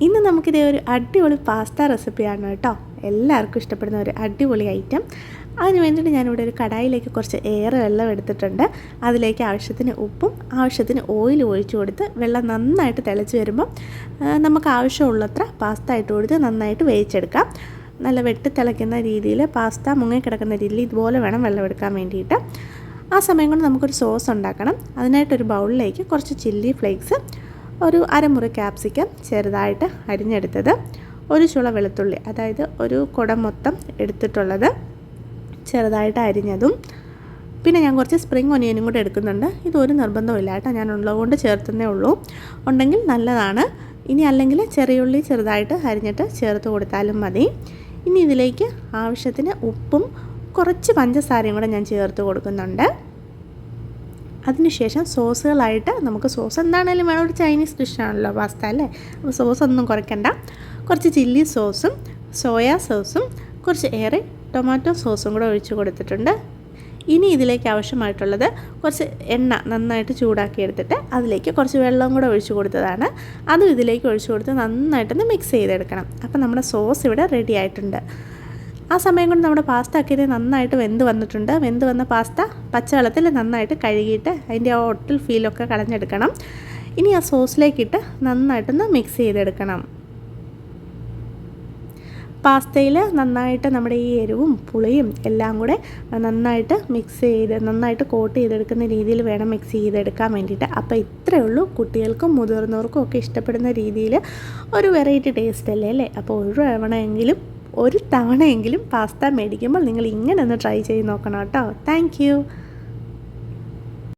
ഇന്ന് നമുക്കിതേ ഒരു അടിപൊളി പാസ്ത റെസിപ്പിയാണ് കേട്ടോ. എല്ലാവർക്കും ഇഷ്ടപ്പെടുന്ന ഒരു അടിപൊളി ഐറ്റം. അതിന് വേണ്ടിയിട്ട് ഞാനിവിടെ ഒരു കടായിലേക്ക് കുറച്ച് ഏറെ വെള്ളം എടുത്തിട്ടുണ്ട്. അതിലേക്ക് ആവശ്യത്തിന് ഉപ്പും ആവശ്യത്തിന് ഓയിലും ഒഴിച്ചു കൊടുത്ത് വെള്ളം നന്നായിട്ട് തിളച്ച് വരുമ്പം നമുക്ക് ആവശ്യമുള്ളത്ര പാസ്ത ഇട്ട് കൊടുത്ത് നന്നായിട്ട് വേവിച്ചെടുക്കാം. നല്ല വെട്ടി തിളയ്ക്കുന്ന രീതിയിൽ പാസ്ത മുങ്ങിക്കിടക്കുന്ന രീതിയിൽ ഇതുപോലെ വേണം വെള്ളം എടുക്കാൻ വേണ്ടിയിട്ട്. ആ സമയം കൊണ്ട് നമുക്കൊരു സോസ് ഉണ്ടാക്കണം. അതിനായിട്ടൊരു ബൗളിലേക്ക് കുറച്ച് ചില്ലി ഫ്ലേക്സ്, ഒരു അരമുറി ക്യാപ്സിക്കം ചെറുതായിട്ട് അരിഞ്ഞെടുത്തത്, ഒരു ചുള വെളുത്തുള്ളി, അതായത് ഒരു കുടം മൊത്തം എടുത്തിട്ടുള്ളത് ചെറുതായിട്ട് അരിഞ്ഞതും, പിന്നെ ഞാൻ കുറച്ച് സ്പ്രിംഗ് ഒനിയനും കൂടെ എടുക്കുന്നുണ്ട്. ഇതൊരു നിർബന്ധമില്ല കേട്ടോ, ഞാൻ ഉള്ളതുകൊണ്ട് ചേർത്തുന്നേ ഉള്ളൂ. ഉണ്ടെങ്കിൽ നല്ലതാണ്. ഇനി അല്ലെങ്കിൽ ചെറിയുള്ളി ചെറുതായിട്ട് അരിഞ്ഞിട്ട് ചേർത്ത് കൊടുത്താലും മതി. ഇനി ഇതിലേക്ക് ആവശ്യത്തിന് ഉപ്പും കുറച്ച് പഞ്ചസാരയും കൂടെ ഞാൻ ചേർത്ത് കൊടുക്കുന്നുണ്ട്. അതിനുശേഷം സോസുകളായിട്ട് നമുക്ക് സോസ് എന്താണേലും വേണം, ഒരു ചൈനീസ് ഡിഷാണല്ലോ പാസ്ത അല്ലേ, അപ്പോൾ സോസൊന്നും കുറയ്ക്കണ്ട. കുറച്ച് ചില്ലി സോസും സോയാ സോസും കുറച്ച് ഏറെ ടൊമാറ്റോ സോസും കൂടെ ഒഴിച്ച് കൊടുത്തിട്ടുണ്ട്. ഇനി ഇതിലേക്ക് ആവശ്യമായിട്ടുള്ളത് കുറച്ച് എണ്ണ നന്നായിട്ട് ചൂടാക്കി എടുത്തിട്ട് അതിലേക്ക് കുറച്ച് വെള്ളം കൂടെ ഒഴിച്ച് കൊടുത്തതാണ്. അതും ഇതിലേക്ക് ഒഴിച്ച് കൊടുത്ത് നന്നായിട്ടൊന്ന് മിക്സ് ചെയ്തെടുക്കണം. അപ്പോൾ നമ്മുടെ സോസ് ഇവിടെ റെഡി ആയിട്ടുണ്ട്. ആ സമയം കൊണ്ട് നമ്മുടെ പാസ്ത ഒക്കെ നന്നായിട്ട് വെന്ത് വന്നിട്ടുണ്ട്. വെന്ത് വന്ന പാസ്ത പച്ചവെള്ളത്തിൽ നന്നായിട്ട് കഴുകിയിട്ട് അതിൻ്റെ ആ ഒട്ടൽ ഫീലൊക്കെ കളഞ്ഞെടുക്കണം. ഇനി ആ സോസിലേക്കിട്ട് നന്നായിട്ടൊന്ന് മിക്സ് ചെയ്തെടുക്കണം. പാസ്തയിൽ നന്നായിട്ട് നമ്മുടെ ഈ എരിവും പുളിയും എല്ലാം കൂടെ നന്നായിട്ട് മിക്സ് ചെയ്ത് നന്നായിട്ട് കോട്ട് ചെയ്തെടുക്കുന്ന രീതിയിൽ വേണം മിക്സ് ചെയ്തെടുക്കാൻ വേണ്ടിയിട്ട്. അപ്പോൾ ഇത്രയേ ഉള്ളൂ. കുട്ടികൾക്കും മുതിർന്നവർക്കും ഒക്കെ ഇഷ്ടപ്പെടുന്ന രീതിയിൽ ഒരു വെറൈറ്റി ടേസ്റ്റ് അല്ലേ. അപ്പോൾ ഒരു തവണയെങ്കിലും പാസ്ത മേടിക്കുമ്പോൾ നിങ്ങൾ ഇങ്ങനെ ഒന്ന് ട്രൈ ചെയ്ത് നോക്കണം കേട്ടോ. താങ്ക്